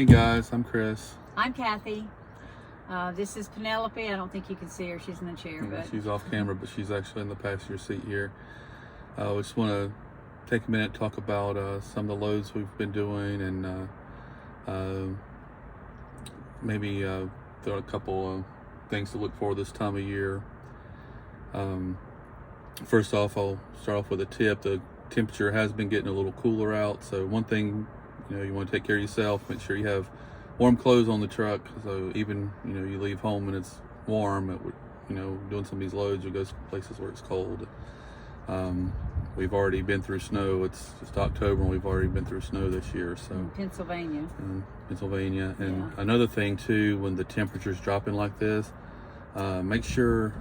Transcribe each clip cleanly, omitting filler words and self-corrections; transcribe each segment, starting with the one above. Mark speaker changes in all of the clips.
Speaker 1: Hey guys, I'm Chris.
Speaker 2: I'm Kathy. This is Penelope. I don't think you can see her. She's in the chair.
Speaker 1: Yeah,
Speaker 2: But
Speaker 1: she's off camera, but she's actually in the passenger seat here. We just want to take a minute to talk about some of the loads we've been doing and maybe throw a couple things to look for this time of year. First off, I'll start off with a tip. The temperature has been getting a little cooler out, so one thing you want to take care of yourself. Make sure you have warm clothes on the truck, so even you leave home and it's warm. Doing some of these loads, you go to places where it's cold. We've already been through snow. It's just October and we've already been through snow this year. So
Speaker 2: in Pennsylvania.
Speaker 1: And another thing too, when the temperature's dropping like this, make sure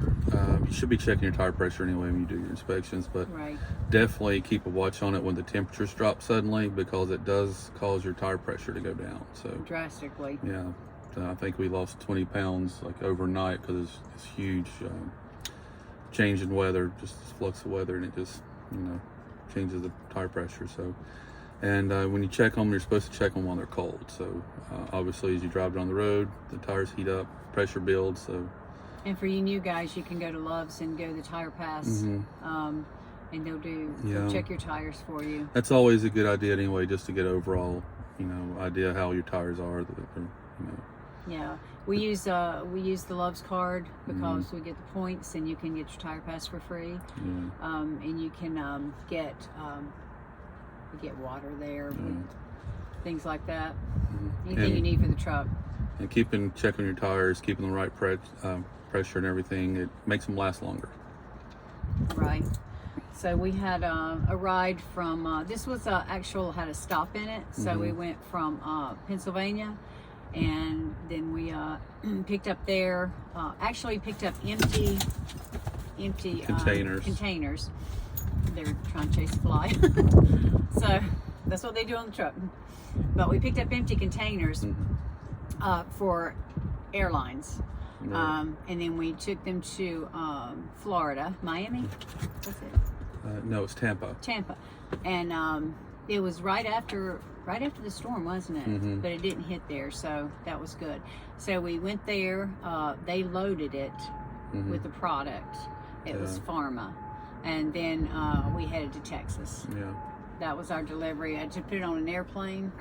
Speaker 1: you should be checking your tire pressure anyway when you do your inspections, but definitely keep a watch on it when the temperatures drop suddenly, because it does cause your tire pressure to go down. So
Speaker 2: Drastically.
Speaker 1: Yeah. I think we lost 20 pounds like overnight because it's huge change in weather, just flux of weather, and it just changes the tire pressure. So, and when you check them, you're supposed to check them while they're cold. So obviously, as you drive down the road, the tires heat up, pressure builds. So.
Speaker 2: And for you new guys, you can go to Love's and go to the Tire Pass, and they'll check your tires for you.
Speaker 1: That's always a good idea anyway, just to get overall, idea how your tires are.
Speaker 2: Yeah, we use the Love's card because we get the points, and you can get your Tire Pass for free. And you can get water there, things like that. Anything you need for the truck.
Speaker 1: And checking your tires, keeping the right pressure and everything, it makes them last longer.
Speaker 2: Right. So we had a ride from, this was had a stop in it. So we went from Pennsylvania, and then we picked up there, actually picked up empty containers. They're trying to chase a fly. So that's what they do on the truck. But we picked up empty containers for airlines. And then we took them to Florida, Miami. What's it?
Speaker 1: No, it's Tampa.
Speaker 2: Tampa, and it was right after the storm, wasn't it? But it didn't hit there, so that was good. So we went there. They loaded it with the product. It was pharma, and then we headed to Texas.
Speaker 1: Yeah,
Speaker 2: that was our delivery. I had to put it on an airplane,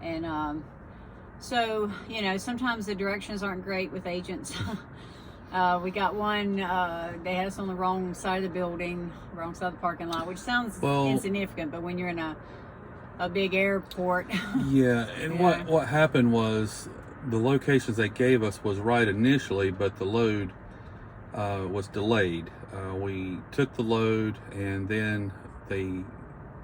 Speaker 2: and so sometimes the directions aren't great with agents. We got one, they had us on the wrong side of the building, wrong side of the parking lot, which sounds insignificant, but when you're in a big airport.
Speaker 1: What happened was the locations they gave us was right initially, but the load was delayed. We took the load, and then they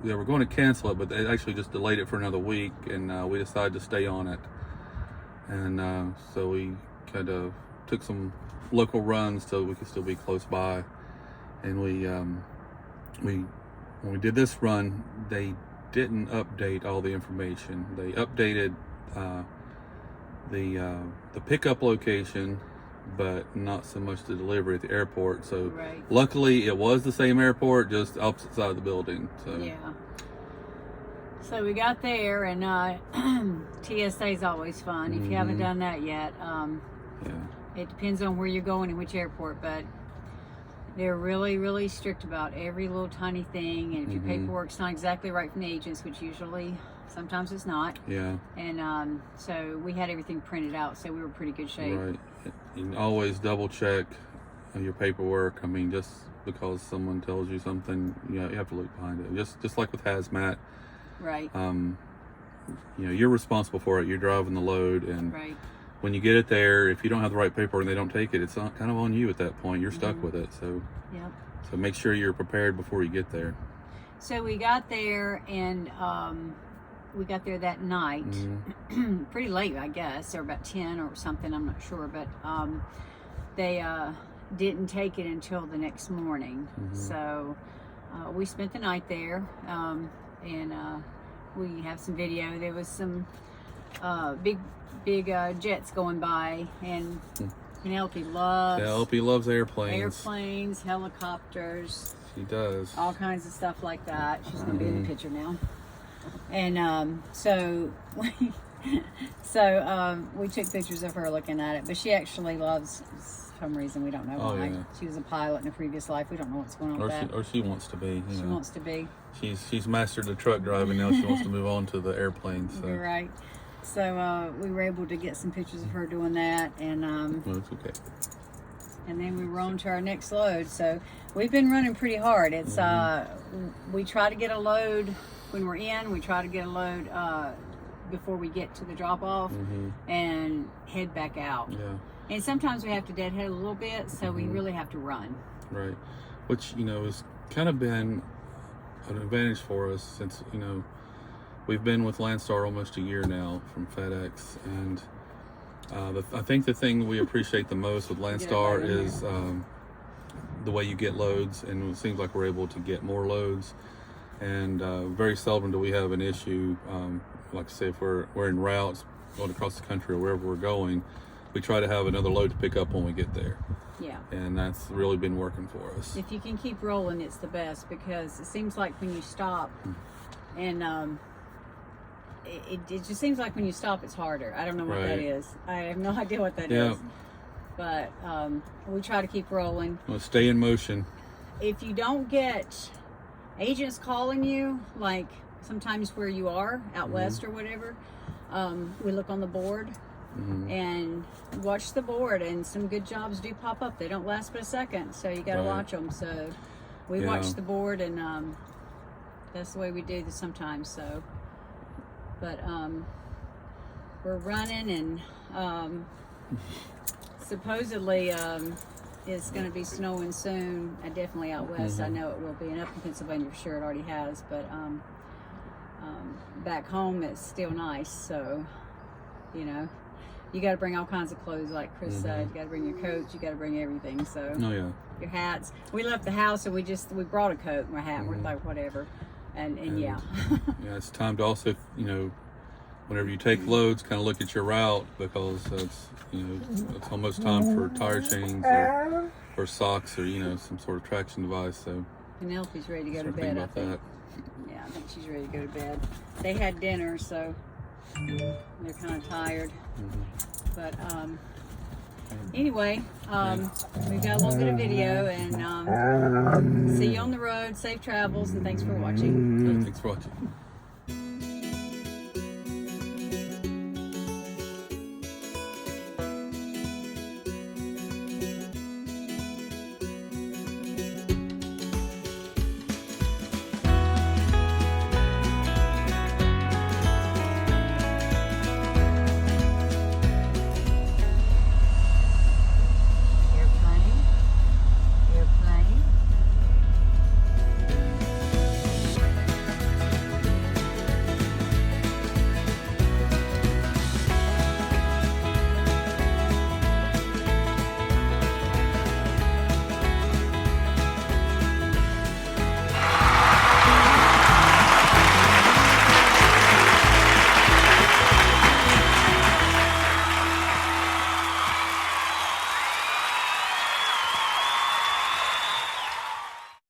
Speaker 1: were going to cancel it, but they actually just delayed it for another week, and we decided to stay on it. And so we kind of took some local runs so we could still be close by. And when we did this run, they didn't update all the information. They updated the pickup location, but not so much the delivery at the airport. So luckily it was the same airport, just opposite side of the building. So
Speaker 2: yeah. So we got there, and TSA is always fun. If you haven't done that yet, it depends on where you're going and which airport, but they're really, really strict about every little tiny thing. And if your paperwork's not exactly right from the agents, which usually, sometimes it's not.
Speaker 1: Yeah.
Speaker 2: And so we had everything printed out, so we were in pretty good shape.
Speaker 1: Right. You can always double check your paperwork. I mean, just because someone tells you something, you have to look behind it. Just like with hazmat.
Speaker 2: Right.
Speaker 1: You're responsible for it. You're driving the load, and when you get it there, if you don't have the right paperwork and they don't take it, it's kind of on you at that point. You're stuck with it. So so make sure you're prepared before you get there.
Speaker 2: So we got there, and we got there that night, pretty late, I guess, or about 10 or something, I'm not sure, but they didn't take it until the next morning. So we spent the night there, and we have some video. There was some big jets going by, and Penelope loves airplanes, helicopters.
Speaker 1: She does.
Speaker 2: All kinds of stuff like that. She's going to be in the picture now. And so So we took pictures of her looking at it, but she actually loves, for some reason, we don't know why.
Speaker 1: Yeah.
Speaker 2: She was a pilot in a previous life. We don't know what's going on with that.
Speaker 1: Or she wants to be.
Speaker 2: She wants to be.
Speaker 1: She's mastered the truck driving now. She wants to move on to the airplane. So.
Speaker 2: You're right. So we were able to get some pictures of her doing that, and
Speaker 1: Well, it's okay.
Speaker 2: and then we were on to our next load. So we've been running pretty hard. It's we try to get a load when we're in. We try to get a load before we get to the drop off, and head back out.
Speaker 1: Yeah.
Speaker 2: And sometimes we have to deadhead a little bit, so we really have to run.
Speaker 1: Right. Which has kind of been an advantage for us since we've been with Landstar almost a year now from FedEx, and I think the thing we appreciate the most with Landstar is the way you get loads, and it seems like we're able to get more loads, and very seldom do we have an issue. Like I say, if we're en routes going across the country or wherever we're going, we try to have another load to pick up when we get there.
Speaker 2: Yeah.
Speaker 1: And that's really been working for us.
Speaker 2: If you can keep rolling, it's the best, because it seems like when you stop, and it just seems like when you stop, it's harder. I don't know what that is. I have no idea what that is. But we try to keep rolling.
Speaker 1: Well, stay in motion.
Speaker 2: If you don't get agents calling you, like sometimes where you are, out west or whatever, we look on the board and watch the board, and some good jobs do pop up. They don't last but a second, so you got to watch them. So we watch the board, and that's the way we do this sometimes. So, but we're running, and supposedly it's going to be snowing soon. Definitely out west. I know it will be, and up in Pennsylvania for sure it already has. But back home it's still nice. So you got to bring all kinds of clothes, like Chris said. You got to bring your coats. You got to bring everything. So your hats. We left the house and we brought a coat and a hat. We're like whatever, and yeah.
Speaker 1: Yeah, it's time to also whenever you take loads, kind of look at your route, because it's it's almost time for tire chains or socks or some sort of traction device. So
Speaker 2: Penelope's ready to go to bed. I think. Yeah, I think she's ready to go to bed. They had dinner, so they're kind of tired. But anyway, we've got a little bit of video, and see you on the road. Safe travels, and thanks for watching.
Speaker 1: Thanks for watching.